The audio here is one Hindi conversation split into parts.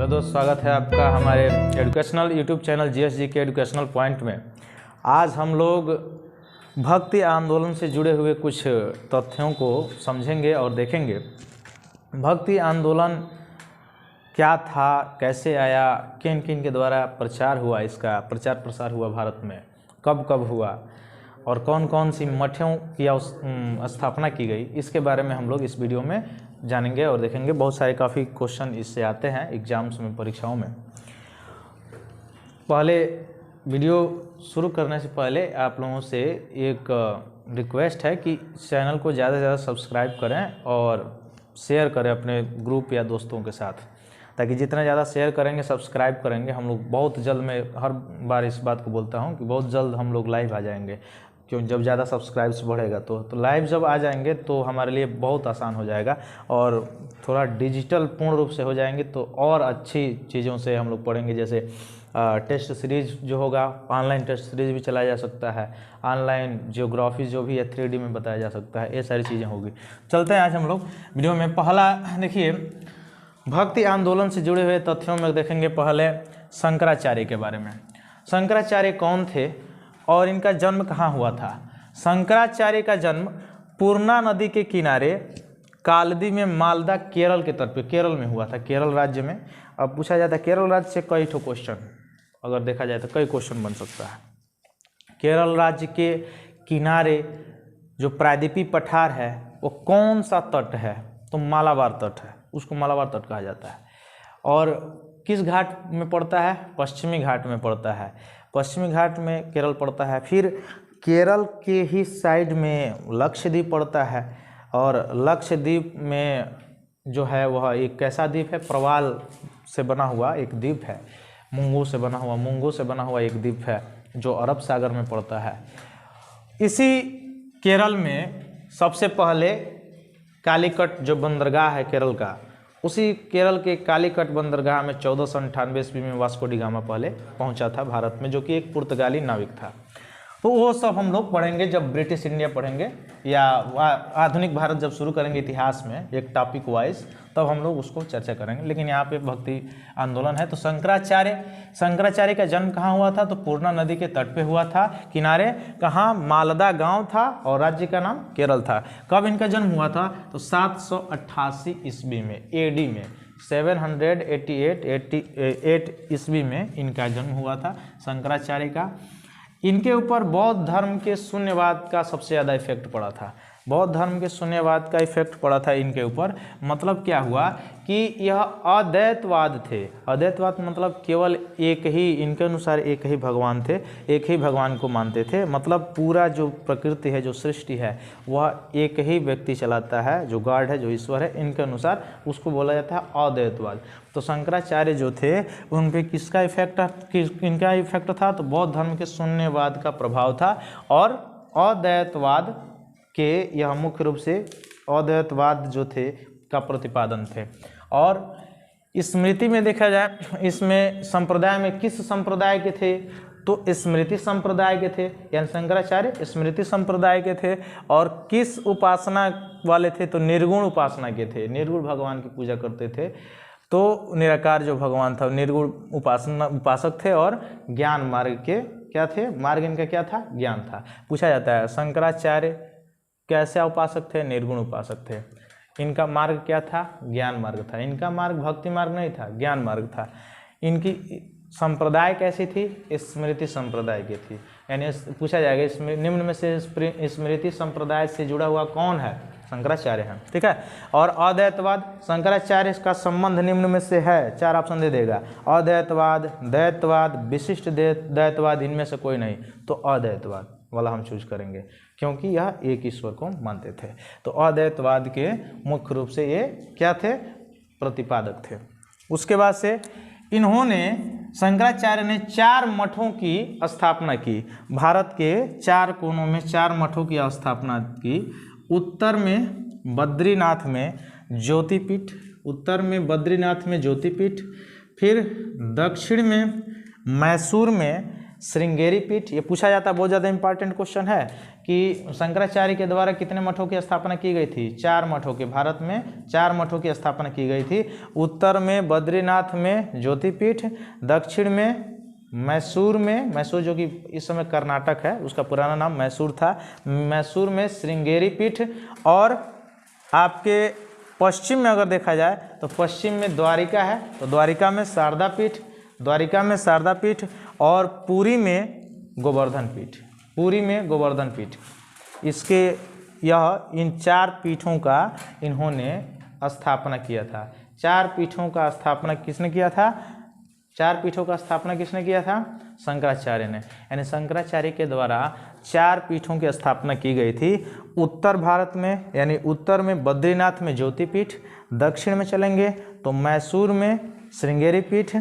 हेलो दोस्त, स्वागत है आपका हमारे एजुकेशनल यूट्यूब चैनल जीएसजी के एजुकेशनल पॉइंट में। आज हम लोग भक्ति आंदोलन से जुड़े हुए कुछ तथ्यों को समझेंगे और देखेंगे। भक्ति आंदोलन क्या था, कैसे आया, किन किन के द्वारा प्रचार हुआ, इसका प्रचार प्रसार हुआ भारत में, कब कब हुआ और कौन कौन सी मठों की स्थापना की गई, इसके बारे में हम लोग इस वीडियो में जानेंगे और देखेंगे। बहुत सारे काफ़ी क्वेश्चन इससे आते हैं एग्जाम्स में, परीक्षाओं में। पहले वीडियो शुरू करने से पहले आप लोगों से एक रिक्वेस्ट है कि चैनल को ज़्यादा से ज़्यादा सब्सक्राइब करें और शेयर करें अपने ग्रुप या दोस्तों के साथ, ताकि जितना ज़्यादा शेयर करेंगे, सब्सक्राइब करेंगे, हम लोग बहुत जल्द, मैं हर बार इस बात को बोलता हूँ कि बहुत जल्द हम लोग लाइव आ जाएंगे। क्यों, जब ज़्यादा सब्सक्राइब्स बढ़ेगा तो लाइव जब आ जाएंगे तो हमारे लिए बहुत आसान हो जाएगा और थोड़ा डिजिटल पूर्ण रूप से हो जाएंगे तो और अच्छी चीज़ों से हम लोग पढ़ेंगे। जैसे टेस्ट सीरीज जो होगा, ऑनलाइन टेस्ट सीरीज भी चलाया जा सकता है, ऑनलाइन जियोग्राफी जो भी है 3D में बताया जा सकता है, ये सारी चीज़ें होगी। चलते हैं आज हम लोग वीडियो में। पहला देखिए, भक्ति आंदोलन से जुड़े हुए तथ्यों में देखेंगे पहले शंकराचार्य के बारे में। शंकराचार्य कौन थे और इनका जन्म कहाँ हुआ था? शंकराचार्य का जन्म पूर्णा नदी के किनारे कालदी में मालदा, केरल के तट पे, केरल में हुआ था, केरल राज्य में। अब पूछा जाता है केरल राज्य से कई ठो क्वेश्चन, अगर देखा जाए तो कई क्वेश्चन बन सकता है। केरल राज्य के किनारे जो प्रायद्वीपीय पठार है वो कौन सा तट है? तो मालाबार तट है, उसको मालाबार तट कहा जाता है। और किस घाट में पड़ता है? पश्चिमी घाट में पड़ता है। पश्चिमी घाट में केरल पड़ता है। फिर केरल के ही साइड में लक्षद्वीप पड़ता है और लक्षद्वीप में जो है वह एक कैसा द्वीप है? प्रवाल से बना हुआ एक द्वीप है, मूंगों से बना हुआ एक द्वीप है जो अरब सागर में पड़ता है। इसी केरल में सबसे पहले कालीकट जो बंदरगाह है केरल का, उसी केरल के कालीकट बंदरगाह में 1498 ईस्वी में वास्को डी गामा पहले पहुंचा था भारत में, जो कि एक पुर्तगाली नाविक था। तो वो सब हम लोग पढ़ेंगे जब ब्रिटिश इंडिया पढ़ेंगे या आधुनिक भारत जब शुरू करेंगे इतिहास में एक टॉपिक वाइज, तब हम लोग उसको चर्चा करेंगे। लेकिन यहाँ पे भक्ति आंदोलन है। तो शंकराचार्य का जन्म कहाँ हुआ था? तो पूर्णा नदी के तट पे हुआ था, किनारे कहाँ? मालदा गांव था और राज्य का नाम केरल था। कब इनका जन्म हुआ था? तो 788 ईस्वी में, AD में, 788 ईस्वी में इनका जन्म हुआ था शंकराचार्य का। इनके ऊपर बौद्ध धर्म के शून्यवाद का सबसे ज़्यादा इफेक्ट पड़ा था। बौद्ध धर्म के शून्यवाद का इफेक्ट पड़ा था इनके ऊपर। मतलब क्या हुआ कि यह अद्वैतवाद थे। अद्वैतवाद मतलब केवल एक ही, इनके अनुसार एक ही भगवान थे, एक ही भगवान को मानते थे। मतलब पूरा जो प्रकृति है, जो सृष्टि है, वह एक ही व्यक्ति चलाता है, जो गॉड है, जो ईश्वर है, इनके अनुसार उसको बोला जाता है अद्वैतवाद। तो शंकराचार्य जो थे उन पर किसका इनका इफेक्ट था? तो बौद्ध धर्म के शून्यवाद का प्रभाव था और अद्वैतवाद के यह मुख्य रूप से अद्वैतवाद जो थे का प्रतिपादन थे। और स्मृति में देखा जाए, इसमें संप्रदाय में किस संप्रदाय के थे? तो स्मृति संप्रदाय के थे, यानी शंकराचार्य स्मृति संप्रदाय के थे। और किस उपासना वाले थे? तो निर्गुण उपासना के थे, निर्गुण भगवान की पूजा करते थे। तो निराकार जो भगवान था निर्गुण उपासक थे और ज्ञान मार्ग के क्या थे? मार्ग इनका क्या था? ज्ञान था। पूछा जाता है शंकराचार्य कैसे उपासक थे? निर्गुण उपासक थे। इनका मार्ग क्या था? ज्ञान मार्ग था। इनका मार्ग भक्ति मार्ग नहीं था, ज्ञान मार्ग था। इनकी संप्रदाय कैसी थी? स्मृति संप्रदाय की थी। यानी पूछा जाएगा निम्न में से स्मृति संप्रदाय से जुड़ा हुआ कौन है? शंकराचार्य हैं, ठीक है। और अद्वैतवाद, शंकराचार्य का संबंध निम्न में से है, 4 ऑप्शन दे देगा। अद्वैतवाद, द्वैतवाद, विशिष्ट द्वैतवाद, इनमें से कोई नहीं, तो अद्वैतवाद वाला हम चूज करेंगे, क्योंकि यह एक ईश्वर को मानते थे। तो अद्वैतवाद के मुख्य रूप से ये क्या थे? प्रतिपादक थे। उसके बाद से इन्होंने, शंकराचार्य ने 4 मठों की स्थापना की। भारत के 4 कोनों में 4 मठों की स्थापना की। उत्तर में बद्रीनाथ में ज्योतिपीठ, फिर दक्षिण में मैसूर में श्रृंगेरी पीठ, ये पूछा जाता है, बहुत ज़्यादा इंपॉर्टेंट क्वेश्चन है कि शंकराचार्य के द्वारा कितने मठों की स्थापना की गई थी? 4 मठों की, भारत में 4 मठों की स्थापना की गई थी। उत्तर में बद्रीनाथ में ज्योतिपीठ, दक्षिण में मैसूर में, मैसूर जो कि इस समय कर्नाटक है, उसका पुराना नाम मैसूर था, मैसूर में श्रृंगेरी पीठ, और आपके पश्चिम में अगर देखा जाए तो पश्चिम में द्वारिका है, तो द्वारिका में शारदा पीठ, द्वारिका में शारदा पीठ, और पुरी में गोवर्धन पीठ, पुरी में गोवर्धन पीठ। इसके इन 4 पीठों का इन्होंने स्थापना किया था। 4 पीठों का स्थापना किसने किया था? 4 पीठों का स्थापना किसने किया था? शंकराचार्य ने। यानी शंकराचार्य के द्वारा 4 पीठों की स्थापना की गई थी। उत्तर भारत में, यानी उत्तर में बद्रीनाथ में ज्योतिपीठ, दक्षिण में चलेंगे तो मैसूर में श्रृंगेरी पीठ,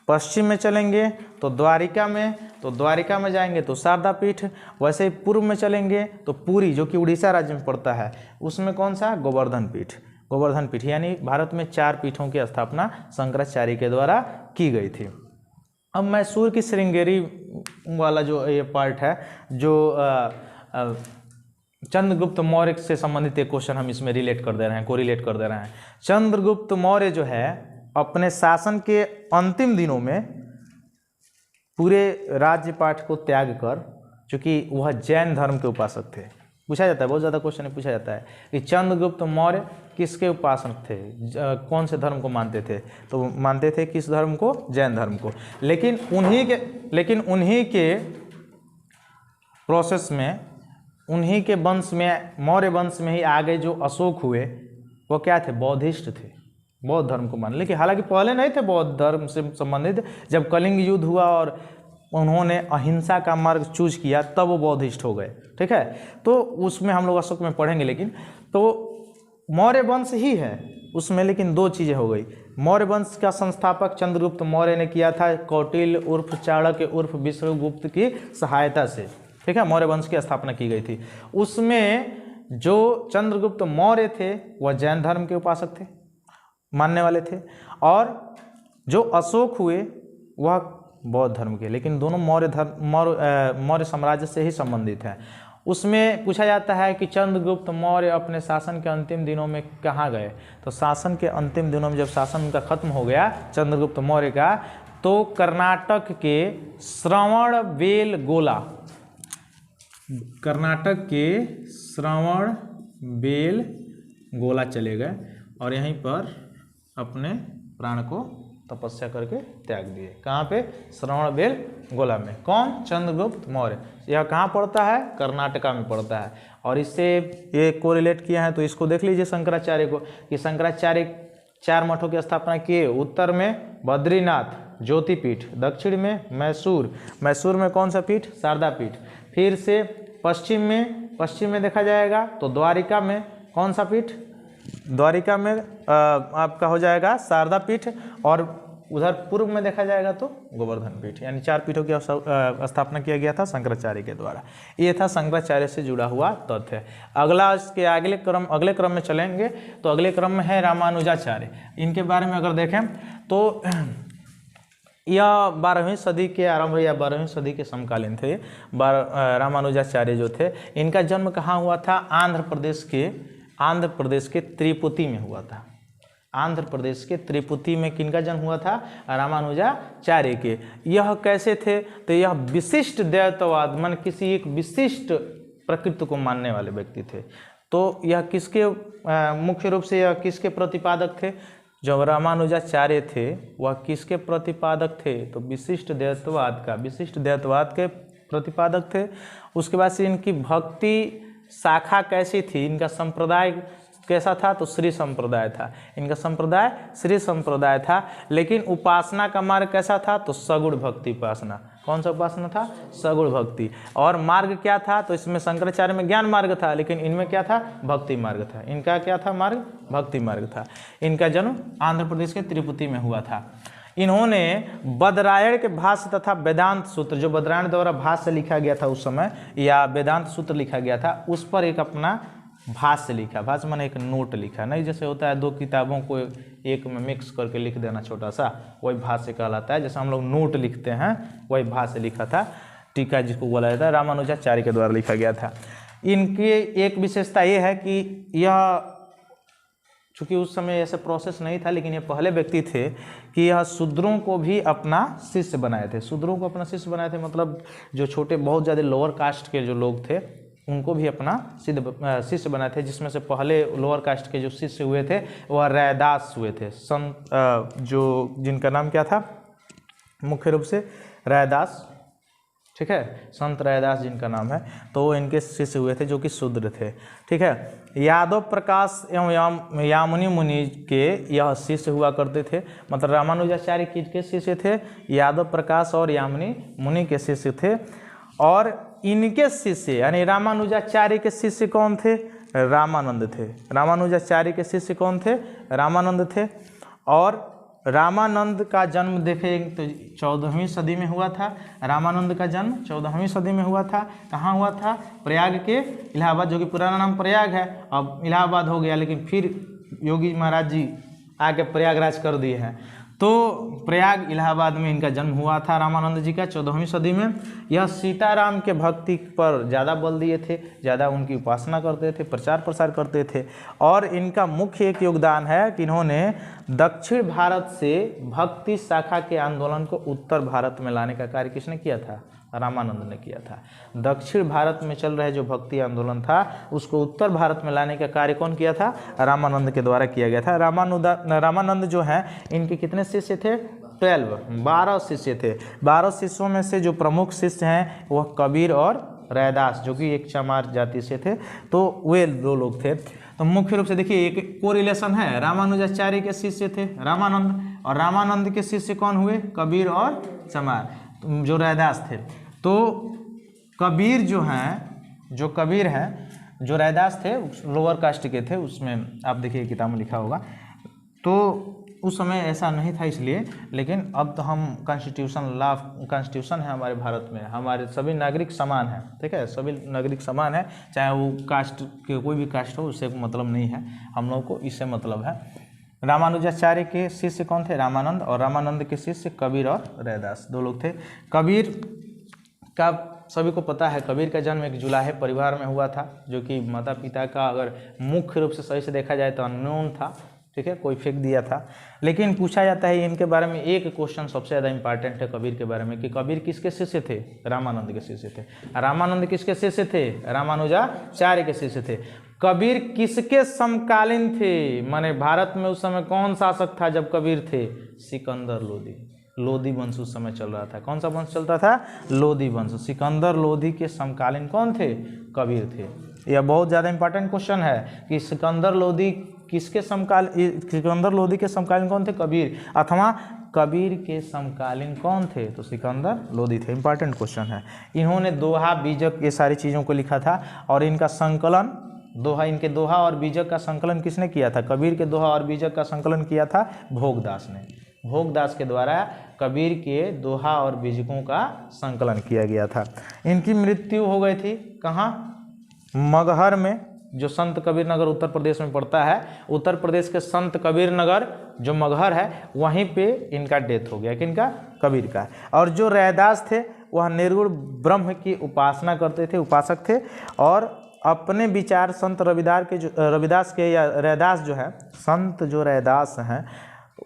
पश्चिम में चलेंगे तो द्वारिका में, तो द्वारिका में जाएंगे तो शारदा पीठ, वैसे ही पूर्व में चलेंगे तो पुरी जो कि उड़ीसा राज्य में पड़ता है, उसमें कौन सा? गोवर्धन पीठ, गोवर्धन पीठ। यानी भारत में 4 पीठों की स्थापना शंकराचार्य के द्वारा की गई थी। अब मैसूर की श्रृंगेरी वाला जो ये पार्ट है, जो चंद्रगुप्त मौर्य से संबंधित एक क्वेश्चन हम इसमें रिलेट कर दे रहे हैं, कोरिलेट कर दे रहे हैं। चंद्रगुप्त मौर्य जो है अपने शासन के अंतिम दिनों में पूरे राज्य पाठ को त्याग कर, चूँकि वह जैन धर्म के उपासक थे, पूछा जाता है, बहुत ज़्यादा क्वेश्चन पूछा जाता है कि चंद्रगुप्त मौर्य किसके उपासक थे, कौन से धर्म को मानते थे? तो मानते थे किस धर्म को? जैन धर्म को। लेकिन उन्हीं के प्रोसेस में, उन्हीं के वंश में, मौर्य वंश में ही आगे जो अशोक हुए वो क्या थे? बौद्धिस्ट थे, बौद्ध धर्म को मान। लेकिन हालांकि पहले नहीं थे बौद्ध धर्म से संबंधित, जब कलिंग युद्ध हुआ और उन्होंने अहिंसा का मार्ग चूज किया तब वो बौद्धिस्ट हो गए, ठीक है। तो उसमें हम लोग अशोक में पढ़ेंगे। लेकिन तो मौर्य वंश ही है उसमें, लेकिन 2 चीज़ें हो गई। मौर्य वंश का संस्थापक चंद्रगुप्त मौर्य ने किया था कौटिल्य उर्फ चाणक्य उर्फ विष्णुगुप्त की सहायता से, ठीक है, मौर्य वंश की स्थापना की गई थी। उसमें जो चंद्रगुप्त मौर्य थे वह जैन धर्म के उपासक थे, मानने वाले थे, और जो अशोक हुए वह बौद्ध धर्म के। लेकिन दोनों मौर्य साम्राज्य से ही संबंधित हैं। उसमें पूछा जाता है कि चंद्रगुप्त मौर्य अपने शासन के अंतिम दिनों में कहाँ गए? तो शासन के अंतिम दिनों में जब शासन उनका खत्म हो गया चंद्रगुप्त मौर्य का, तो कर्नाटक के श्रवणबेलगोला, कर्नाटक के श्रवणबेलगोला चले गए और यहीं पर अपने प्राण को तपस्या करके त्याग दिए। कहाँ पे? श्रवणबेलगोला में। कौन? चंद्रगुप्त मौर्य। यह कहाँ पड़ता है? कर्नाटका में पड़ता है। और इससे ये कोरिलेट किया है, तो इसको देख लीजिए शंकराचार्य को, कि शंकराचार्य 4 मठों की स्थापना किए। उत्तर में बद्रीनाथ ज्योतिपीठ, दक्षिण में मैसूर, मैसूर में कौन सा पीठ? शारदा पीठ। फिर से पश्चिम में देखा जाएगा तो द्वारिका में कौन सा पीठ? द्वारिका में आपका हो जाएगा शारदा पीठ, और उधर पूर्व में देखा जाएगा तो गोवर्धन पीठ। यानी 4 पीठों की स्थापना किया गया था शंकराचार्य के द्वारा। ये था शंकराचार्य से जुड़ा हुआ तथ्य। अगला इसके अगले क्रम में चलेंगे तो अगले क्रम में है रामानुजाचार्य। इनके बारे में अगर देखें तो यह 12वीं सदी के आरंभ या 12वीं सदी के समकालीन थे। रामानुजाचार्य जो थे, इनका जन्म कहाँ हुआ था? आंध्र प्रदेश के त्रिपुती में हुआ था। आंध्र प्रदेश के त्रिपुती में किनका जन्म हुआ था? रामानुजाचार्य के। यह कैसे थे? तो यह विशिष्ट द्वैतवाद, मान किसी एक विशिष्ट प्रकृति को मानने वाले व्यक्ति थे। तो यह किसके मुख्य रूप से यह किसके प्रतिपादक थे? जो रामानुजाचार्य थे वह किसके प्रतिपादक थे? तो विशिष्ट द्वैतवाद के प्रतिपादक थे। उसके बाद से इनकी भक्ति शाखा कैसी थी? इनका संप्रदाय कैसा था? तो श्री संप्रदाय था। इनका संप्रदाय श्री संप्रदाय था। लेकिन उपासना का मार्ग कैसा था? तो सगुण भक्ति उपासना। कौन सा उपासना था? सगुण भक्ति। और मार्ग क्या था? तो इसमें शंकराचार्य में ज्ञान मार्ग था, लेकिन इनमें क्या था? भक्ति मार्ग था। इनका क्या था मार्ग? भक्ति मार्ग था। इनका जन्म आंध्र प्रदेश के त्रिपुती में हुआ था। इन्होंने बदरायण के भाष्य तथा वेदांत सूत्र, जो बदरायण द्वारा भाष्य लिखा गया था उस समय, या वेदांत सूत्र लिखा गया था, उस पर एक अपना भाष्य लिखा। भाष्य माने एक नोट लिखा, नहीं जैसे होता है 2 किताबों को एक में मिक्स करके लिख देना छोटा सा, वही भाष्य कहलाता है। जैसे हम लोग नोट लिखते हैं वही भाष्य लिखा था। टीका जिसको बोला जाता है, रामानुजाचार्य के द्वारा लिखा गया था। इनकी एक विशेषता ये है कि यह, चूँकि उस समय ऐसा प्रोसेस नहीं था, लेकिन ये पहले व्यक्ति थे कि यह शूद्रों को भी अपना शिष्य बनाए थे। शूद्रों को अपना शिष्य बनाए थे मतलब जो छोटे बहुत ज़्यादा लोअर कास्ट के जो लोग थे उनको भी अपना शिष्य बनाए थे, जिसमें से पहले लोअर कास्ट के जो शिष्य हुए थे वह रैदास हुए थे। संत जो जिनका नाम क्या था मुख्य रूप से रैदास, ठीक है, संत रैदास जिनका नाम है, तो वो इनके शिष्य हुए थे जो कि शूद्र थे, ठीक है। यादव प्रकाश एवं यामुनी मुनि के यह शिष्य हुआ करते थे, मतलब रामानुजाचार्य किसके शिष्य थे, यादव प्रकाश और यामुनी मुनि के शिष्य थे। और इनके शिष्य यानी रामानुजाचार्य के शिष्य कौन थे, रामानंद थे। रामानुजाचार्य के शिष्य कौन थे, रामानंद थे। और रामानंद का जन्म देखें तो 14वीं सदी में हुआ था। रामानंद का जन्म 14वीं सदी में हुआ था। कहाँ हुआ था, प्रयाग के इलाहाबाद, जो कि पुराना नाम प्रयाग है, अब इलाहाबाद हो गया, लेकिन फिर योगी महाराज जी आके प्रयागराज कर दिए हैं। तो प्रयाग इलाहाबाद में इनका जन्म हुआ था रामानंद जी का 14वीं सदी में। यह सीताराम के भक्ति पर ज़्यादा बल दिए थे, ज़्यादा उनकी उपासना करते थे, प्रचार प्रसार करते थे। और इनका मुख्य एक योगदान है कि इन्होंने दक्षिण भारत से भक्ति शाखा के आंदोलन को उत्तर भारत में लाने का कार्य किसने किया था, रामानंद ने किया था। दक्षिण भारत में चल रहे जो भक्ति आंदोलन था उसको उत्तर भारत में लाने का कार्य कौन किया था, रामानंद के द्वारा किया गया था। रामानंद जो हैं इनके कितने शिष्य थे, 12 शिष्य थे। 12 शिष्यों में से जो प्रमुख शिष्य हैं वह कबीर और रैदास, जो कि एक चमार जाति से थे, तो वे 2 लोग थे। तो मुख्य रूप से देखिए एक कोरिलेशन है, रामानुजाचार्य के शिष्य थे रामानंद, और रामानंद के शिष्य कौन हुए, कबीर और चमार जो रैदास थे। तो कबीर जो हैं, जो रैदास थे ललोअर कास्ट के थे, उसमें आप देखिए किताब में लिखा होगा। तो उस समय ऐसा नहीं था इसलिए, लेकिन अब तो हम कॉन्स्टिट्यूशन है हमारे भारत में, हमारे सभी नागरिक समान हैं, ठीक है, सभी नागरिक समान है, चाहे वो कास्ट के कोई भी कास्ट हो, उससे मतलब नहीं है, हम लोग को इससे मतलब है। रामानुजाचार्य के शिष्य कौन थे, रामानंद, और रामानंद के शिष्य कबीर और रैदास, 2 लोग थे। कबीर का सभी को पता है, कबीर का जन्म एक जुलाहे परिवार में हुआ था, जो कि माता पिता का अगर मुख्य रूप से सही से देखा जाए तो अननोन था, ठीक है, कोई फेंक दिया था। लेकिन पूछा जाता है इनके बारे में, एक क्वेश्चन सबसे ज़्यादा इंपॉर्टेंट है कबीर के बारे में कि कबीर किसके शिष्य थे, रामानंद के शिष्य थे। रामानंद किसके शिष्य थे, रामानुजाचार्य के शिष्य थे। कबीर किसके समकालीन थे, माने भारत में उस समय कौन शासक था जब कबीर थे, सिकंदर लोधी वंश उस समय चल रहा था। कौन सा वंश चलता था, लोधी वंश। सिकंदर लोधी के समकालीन कौन थे, कबीर थे। यह बहुत ज़्यादा इंपॉर्टेंट क्वेश्चन है कि सिकंदर लोधी के समकालीन कौन थे, कबीर, अथवा कबीर के समकालीन कौन थे, तो सिकंदर लोधी थे। इंपॉर्टेंट क्वेश्चन है। इन्होंने दोहा बीजक ये सारी चीज़ों को लिखा था, और इनका संकलन इनके दोहा और बीजक का संकलन किसने किया था, कबीर के दोहा और बीजक का संकलन किया था भोगदास ने। भोगदास के द्वारा कबीर के दोहा और बीजकों का संकलन किया गया था। इनकी मृत्यु हो गई थी कहाँ, मगहर में, जो संत कबीर नगर उत्तर प्रदेश में पड़ता है। उत्तर प्रदेश के संत कबीर नगर जो मगहर है वहीं पे इनका डेथ हो गया, किनका, कबीर का। और जो रैदास थे वह निर्गुण ब्रह्म की उपासना करते थे, उपासक थे, और अपने विचार संत रविदास के या रैदास जो है, संत जो रैदास हैं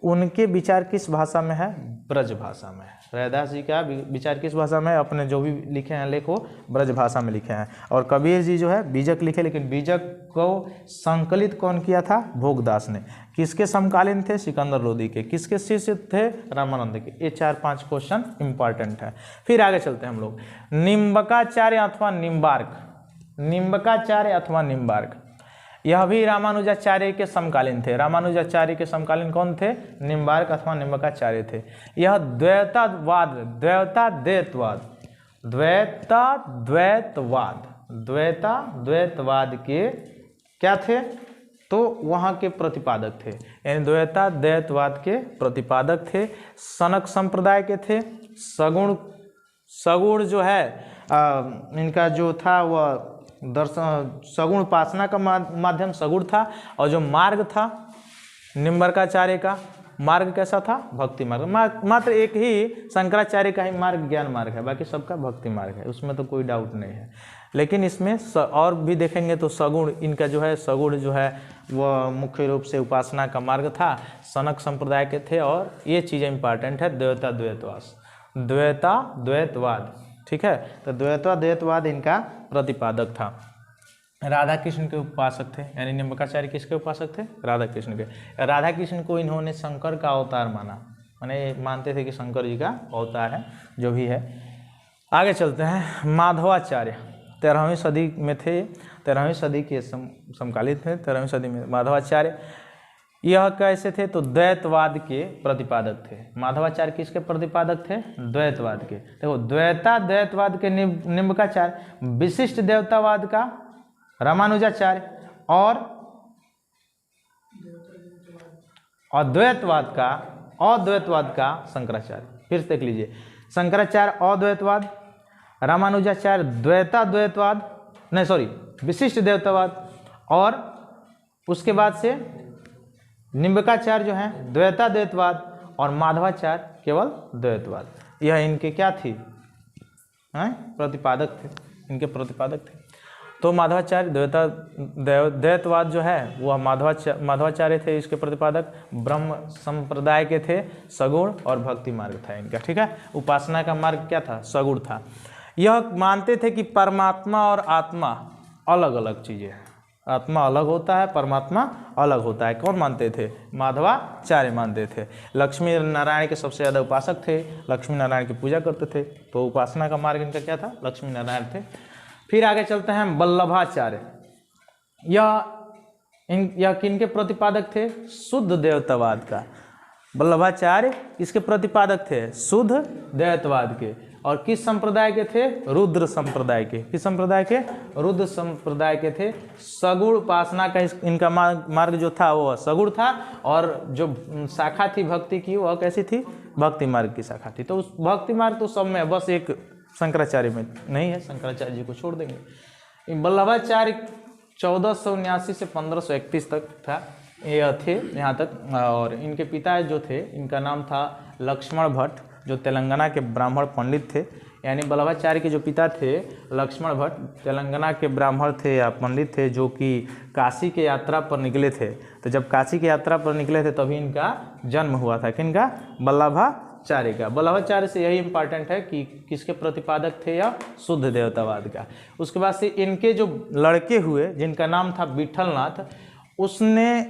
उनके विचार किस भाषा में है, ब्रज भाषा में। रैदास जी का विचार किस भाषा में, अपने जो भी लिखे हैं लेख वो ब्रज भाषा में लिखे हैं। और कबीर जी जो है बीजक लिखे, लेकिन बीजक को संकलित कौन किया था, भोगदास ने। किसके समकालीन थे, सिकंदर लोधी के। किसके शिष्य थे, रामानंद के। ये 4-5 क्वेश्चन इंपॉर्टेंट है। फिर आगे चलते हैं हम लोग। निम्बकाचार्य अथवा निम्बार्क, निम्बकाचार्य अथवा निम्बार्क, यह भी रामानुजाचार्य के समकालीन थे। रामानुजाचार्य के समकालीन कौन थे, निम्बार्क अथवा निम्बकाचार्य थे। यह द्वैतवाद के क्या थे, तो वहाँ के प्रतिपादक थे, यानी द्वैतवाद के प्रतिपादक थे। सनक संप्रदाय के थे। सगुण जो है इनका जो था वह दर्शन सगुण उपासना का माध्यम सगुण था, और जो मार्ग था निम्बरकाचार्य का, मार्ग कैसा था? भक्ति मार्ग। मात्र एक ही शंकराचार्य का ही मार्ग ज्ञान मार्ग है, बाकी सबका भक्ति मार्ग है, उसमें तो कोई डाउट नहीं है। लेकिन इसमें और भी देखेंगे तो सगुण, इनका जो है सगुण जो है वह मुख्य रूप से उपासना का मार्ग था, सनक संप्रदाय के थे। और ये चीज़ें इंपॉर्टेंट है, द्वैता द्वैतवाद, ठीक है। तो द्वैतवाद इनका प्रतिपादक था। राधा कृष्ण के उपासक थे, यानी निम्बकाचार्य किसके उपासक थे? राधा कृष्ण के। राधा कृष्ण को इन्होंने शंकर का अवतार माना, माने मानते थे कि शंकर जी का अवतार है, जो भी है। आगे चलते हैं। माधवाचार्य 13वीं सदी में थे, 13वीं सदी के समकालीन थे, 13वीं सदी में माधवाचार्य। यह कैसे थे? तो द्वैतवाद के प्रतिपादक थे। माधवाचार्य किसके प्रतिपादक थे? द्वैतवाद के। देखो, द्वैतवाद के निम्बकाचार्य, विशिष्ट देवतावाद का रामानुजाचार्य और अद्वैतवाद का शंकराचार्य। फिर से देख लीजिए, शंकराचार्य अद्वैतवाद, रामानुजाचार्य विशिष्ट देवतावाद, और उसके बाद से निम्बकाचार्य जो है द्वैतवाद, और माधवाचार्य केवल द्वैतवाद। यह इनके क्या थी? प्रतिपादक थे, इनके प्रतिपादक थे। तो माधवाचार्य द्वैतवाद जो है वह माधवाचार्य थे, इसके प्रतिपादक। ब्रह्म संप्रदाय के थे, सगुण और भक्ति मार्ग था इनका, ठीक है। उपासना का मार्ग क्या था? सगुण था। यह मानते थे कि परमात्मा और आत्मा अलग अलग चीज़ें हैं, आत्मा अलग होता है, परमात्मा अलग होता है। कौन मानते थे? माधवाचार्य मानते थे। लक्ष्मी नारायण के सबसे ज़्यादा उपासक थे, लक्ष्मी नारायण की पूजा करते थे, तो उपासना का मार्ग इनका क्या था? लक्ष्मी नारायण थे। फिर आगे चलते हैं, वल्लभाचार्य। यह किनके प्रतिपादक थे? शुद्ध देवतावाद का। वल्लभाचार्य इसके प्रतिपादक थे? शुद्ध देवतावाद के। और किस संप्रदाय के थे? रुद्र संप्रदाय के। किस संप्रदाय के? रुद्र संप्रदाय के थे। सगुण उपासना का इनका मार्ग जो था वो सगुण था, और जो शाखा थी भक्ति की वह कैसी थी? भक्ति मार्ग की शाखा थी। तो उस भक्ति मार्ग तो सब में, बस एक शंकराचार्य में नहीं है, शंकराचार्य जी को छोड़ देंगे। वल्लभाचार्य 1479 से 1531 तक था, ये थे यहाँ तक। और इनके पिता जो थे, इनका नाम था लक्ष्मण भट्ट, जो तेलंगाना के ब्राह्मण पंडित थे। यानी वल्लभाचार्य के जो पिता थे लक्ष्मण भट्ट, तेलंगाना के ब्राह्मण थे या पंडित थे, जो कि काशी के यात्रा पर निकले थे। तो जब काशी की यात्रा पर निकले थे तभी इनका जन्म हुआ था। किनका? वल्लभाचार्य का। वल्लभाचार्य से यही इंपॉर्टेंट है कि किसके प्रतिपादक थे? या शुद्ध देवतावाद का। उसके बाद से इनके जो लड़के हुए, जिनका नाम था विठलनाथ, उसने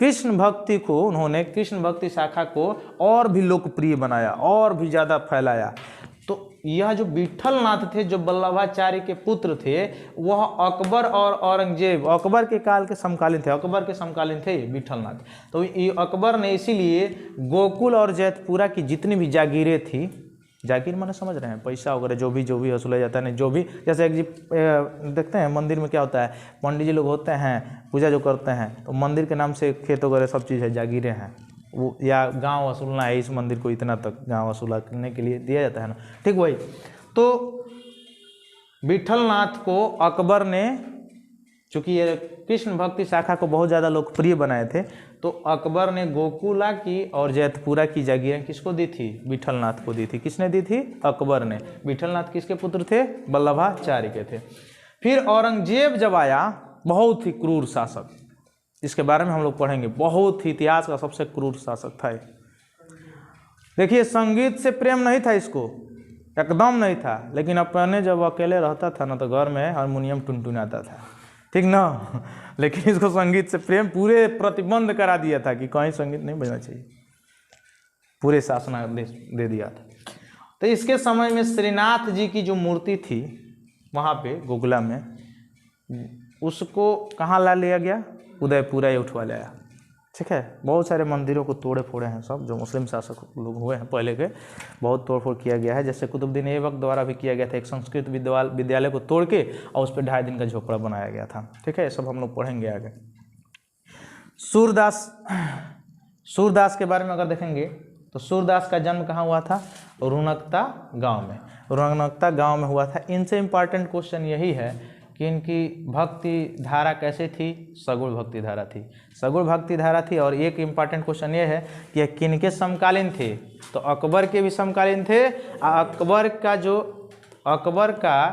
कृष्ण भक्ति को, उन्होंने कृष्ण भक्ति शाखा को और भी लोकप्रिय बनाया, और भी ज़्यादा फैलाया। तो यह जो विठलनाथ थे, जो वल्लभाचार्य के पुत्र थे, वह अकबर और औरंगजेब, अकबर के काल के समकालीन थे, अकबर के समकालीन थे विठलनाथ। तो ये अकबर ने इसीलिए गोकुल और जैतपुरा की जितनी भी जागीरें थी, जागीर माने समझ रहे हैं, पैसा वगैरह जो भी वसूला जाता है, नहीं जो भी, जैसे देखते हैं मंदिर में क्या होता है, पंडित जी लोग होते हैं पूजा जो करते हैं, तो मंदिर के नाम से खेत वगैरह सब चीज़ है, जागीरें हैं वो, या गांव वसूलना है, इस मंदिर को इतना तक गांव वसूला करने के लिए दिया जाता है ना, ठीक वही। तो विठलनाथ को अकबर ने, चूँकि ये कृष्ण भक्ति शाखा को बहुत ज़्यादा लोकप्रिय बनाए थे, तो अकबर ने गोकुला की और जैतपुरा की जागीरें किसको दी थी? विठलनाथ को दी थी। किसने दी थी? अकबर ने। विठलनाथ किसके पुत्र थे? वल्लभाचार्य के थे। फिर औरंगजेब जब आया, बहुत ही क्रूर शासक, इसके बारे में हम लोग पढ़ेंगे, बहुत ही इतिहास का सबसे क्रूर शासक था। देखिए, संगीत से प्रेम नहीं था इसको, एकदम नहीं था, लेकिन अपने जब अकेले रहता था ना, तो घर में हारमोनियम टुनटुनाता था, ठीक ना। लेकिन इसको संगीत से प्रेम, पूरे प्रतिबंध करा दिया था कि कहीं संगीत नहीं बजना चाहिए, पूरे शासनादेश दे दिया था। तो इसके समय में श्रीनाथ जी की जो मूर्ति थी वहाँ पे गोकुला में, उसको कहाँ ला लिया गया? उदयपुरा ही उठवा लाया, ठीक है। बहुत सारे मंदिरों को तोड़े फोड़े हैं सब, जो मुस्लिम शासक लोग हुए हैं पहले के, बहुत तोड़ फोड़ किया गया है। जैसे कुतुबुद्दीन ऐबक द्वारा भी किया गया था, एक संस्कृत विद्यालय को तोड़ के और उस पर 2.5 दिन का झोपड़ा बनाया गया था, ठीक है। ये सब हम लोग पढ़ेंगे आगे। सूरदास के बारे में अगर देखेंगे तो सूरदास का जन्म कहाँ हुआ था? रुनकता गाँव में, रुनकता गाँव में हुआ था। इनसे इम्पॉर्टेंट क्वेश्चन यही है कि कि इनकी भक्ति धारा कैसे थी, सगुण भक्ति धारा थी, सगुण भक्ति धारा थी। और एक इम्पॉर्टेंट क्वेश्चन ये है कि यह किनके समकालीन थे, तो अकबर के भी समकालीन थे। अकबर का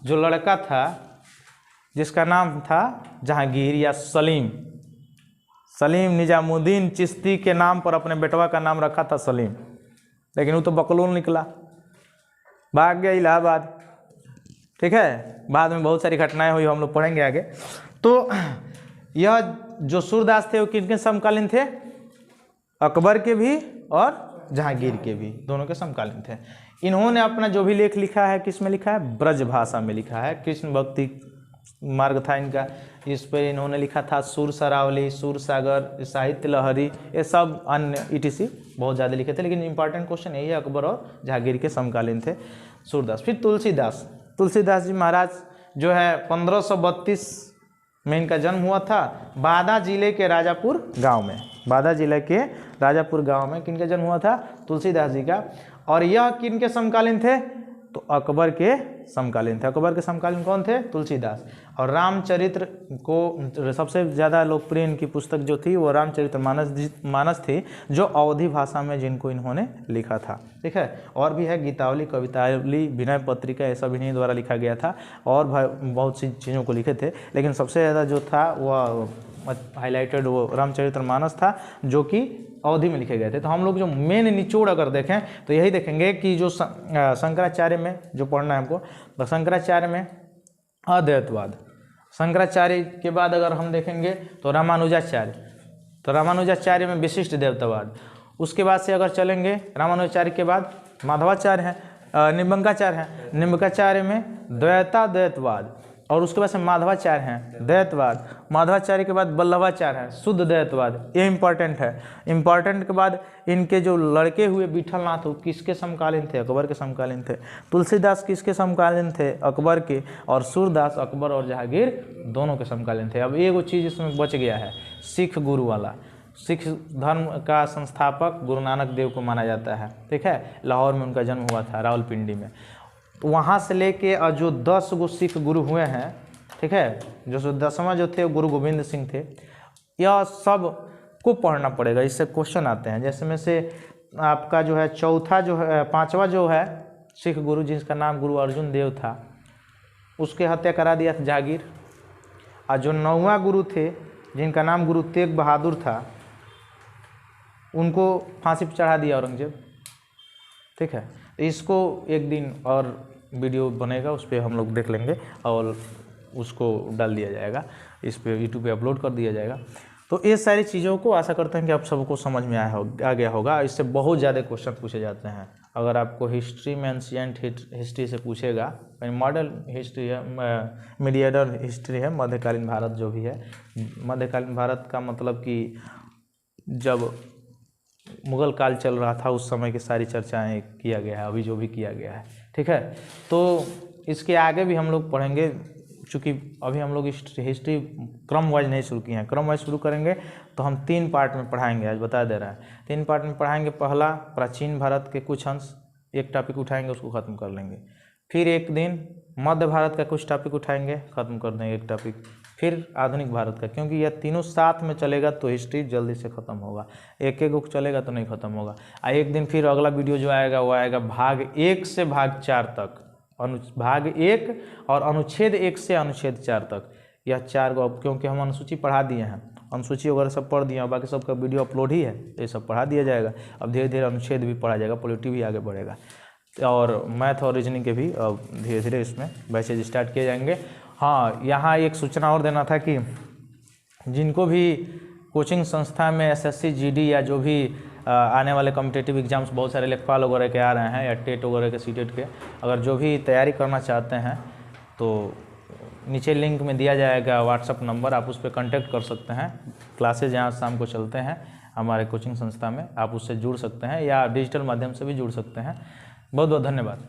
जो लड़का था जिसका नाम था जहांगीर या सलीम निजामुद्दीन चिश्ती के नाम पर अपने बेटवा का नाम रखा था सलीम, लेकिन वो तो बकलोल निकला, भाग गया इलाहाबाद। ठीक है, बाद में बहुत सारी घटनाएं हुई, हम लोग पढ़ेंगे आगे। तो यह जो सूरदास थे वो किनके समकालीन थे, अकबर के भी और जहांगीर के भी, दोनों के समकालीन थे। इन्होंने अपना जो भी लेख लिखा है किस में लिखा है, ब्रज भाषा में लिखा है। कृष्ण भक्ति मार्ग था इनका, इस पर इन्होंने लिखा था सुर सरावली, सुर सागर, साहित्य लहरी, ये सब अन्य ETC बहुत ज़्यादा लिखे थे। लेकिन इंपॉर्टेंट क्वेश्चन यही है, अकबर और जहांगीर के समकालीन थे सूरदास। फिर तुलसीदास जी महाराज जो है 1532 में इनका जन्म हुआ था, बादा जिले के राजापुर गांव में। बादा जिले के राजापुर गांव में किनका जन्म हुआ था, तुलसीदास जी का। और यह किनके समकालीन थे, तो अकबर के समकालीन थे। अकबर के समकालीन कौन थे, तुलसीदास। और रामचरित्र को सबसे ज़्यादा लोकप्रिय इनकी पुस्तक जो थी वो रामचरित्र मानस थी, जो अवधी भाषा में जिनको इन्होंने लिखा था। ठीक है, और भी है गीतावली, कवितावली, विनय पत्रिका, ये सब इन्हीं द्वारा लिखा गया था। और बहुत सी चीज़ों को लिखे थे, लेकिन सबसे ज़्यादा जो था वह हाईलाइटेड वो रामचरित्र मानस था, जो कि अवधि में लिखे गए थे। तो हम लोग जो मेन निचोड़ अगर देखें तो यही देखेंगे कि जो शंकराचार्य में जो पढ़ना है हमको, तो शंकराचार्य में अद्वैतवाद, शंकराचार्य के बाद अगर हम देखेंगे तो रामानुजाचार्य में विशिष्ट देवतावाद। उसके बाद से अगर चलेंगे रामानुजाचार्य के बाद माधवाचार्य हैं, निम्बंकाचार्य हैं, निम्बंकाचार्य में द्वैतवाद। और उसके बाद से माधवाचार्य हैं द्वैतवाद, माधवाचार्य के बाद वल्लभाचार्य हैं शुद्ध द्वैतवाद। ये इंपॉर्टेंट है। इंपॉर्टेंट के बाद इनके जो लड़के हुए विठलनाथ वो किसके समकालीन थे, अकबर के समकालीन थे। तुलसीदास किसके समकालीन थे, अकबर के। और सूरदास अकबर और जहांगीर दोनों के समकालीन थे। अब एगो चीज़ इसमें बच गया है, सिख गुरु वाला। सिख धर्म का संस्थापक गुरु नानक देव को माना जाता है। ठीक है, लाहौर में उनका जन्म हुआ था, रावलपिंडी में। तो वहाँ से लेके और जो 10 गो सिख गुरु हुए हैं, ठीक है, जो 10वां जो थे गुरु गोविंद सिंह थे। यह सब को पढ़ना पड़ेगा, इससे क्वेश्चन आते हैं। जैसे में से आपका जो है चौथा जो है, 5वां जो है सिख गुरु जिसका नाम गुरु अर्जुन देव था, उसके हत्या करा दिया था जहांगीर। और जो 9वां गुरु थे जिनका नाम गुरु तेग बहादुर था, उनको फांसी पर चढ़ा दिया औरंगजेब। ठीक है, इसको एक दिन और वीडियो बनेगा, उस पर हम लोग देख लेंगे और उसको डाल दिया जाएगा, इस पे यूट्यूब पे अपलोड कर दिया जाएगा। तो ये सारी चीज़ों को आशा करते हैं कि आप सबको समझ में आ गया होगा। इससे बहुत ज़्यादा क्वेश्चन पूछे जाते हैं। अगर आपको हिस्ट्री में एंशिएंट हिस्ट्री से पूछेगा, मॉडर्न हिस्ट्री है, मीडिएवल हिस्ट्री है, मध्यकालीन भारत जो भी है। मध्यकालीन भारत का मतलब कि जब मुगल काल चल रहा था उस समय की सारी चर्चाएं किया गया है, अभी जो भी किया गया है। ठीक है, तो इसके आगे भी हम लोग पढ़ेंगे, चूँकि अभी हम लोग हिस्ट्री क्रम वाइज नहीं शुरू किए हैं। क्रम वाइज शुरू करेंगे तो हम 3 पार्ट में पढ़ाएंगे, आज बता दे रहा है 3 पार्ट में पढ़ाएंगे। पहला प्राचीन भारत के कुछ अंश, एक टॉपिक उठाएंगे, उसको ख़त्म कर लेंगे। फिर एक दिन मध्य भारत का कुछ टॉपिक उठाएंगे, ख़त्म कर देंगे एक टॉपिक। फिर आधुनिक भारत का, क्योंकि यह तीनों साथ में चलेगा तो हिस्ट्री जल्दी से ख़त्म होगा। एक एक चलेगा तो नहीं ख़त्म होगा। एक दिन फिर अगला वीडियो जो आएगा वो आएगा भाग 1 से भाग 4 तक, भाग 1 और अनुच्छेद 1 से अनुच्छेद 4 तक। यह 4 गो, क्योंकि हम अनुसूची पढ़ा दिए हैं, अनुसूची वगैरह सब पढ़ दिए हैं, बाकी सबका वीडियो अपलोड ही है, ये सब पढ़ा दिया जाएगा। अब धीरे धीरे अनुच्छेद भी पढ़ा जाएगा, पॉलिटी भी आगे बढ़ेगा, और मैथ और रीजनिंग के भी अब धीरे धीरे इसमें बैचेज स्टार्ट किए जाएंगे। हाँ, यहाँ एक सूचना और देना था कि जिनको भी कोचिंग संस्था में SSC GD या जो भी आने वाले कॉम्पिटिटिव एग्जाम्स बहुत सारे लेखपाल वगैरह के आ रहे हैं, या टेट वगैरह के सीटेट के, अगर जो भी तैयारी करना चाहते हैं तो नीचे लिंक में दिया जाएगा व्हाट्सअप नंबर, आप उस पर कांटेक्ट कर सकते हैं। क्लासेज यहाँ शाम को चलते हैं हमारे कोचिंग संस्था में, आप उससे जुड़ सकते हैं या डिजिटल माध्यम से भी जुड़ सकते हैं। बहुत बहुत धन्यवाद।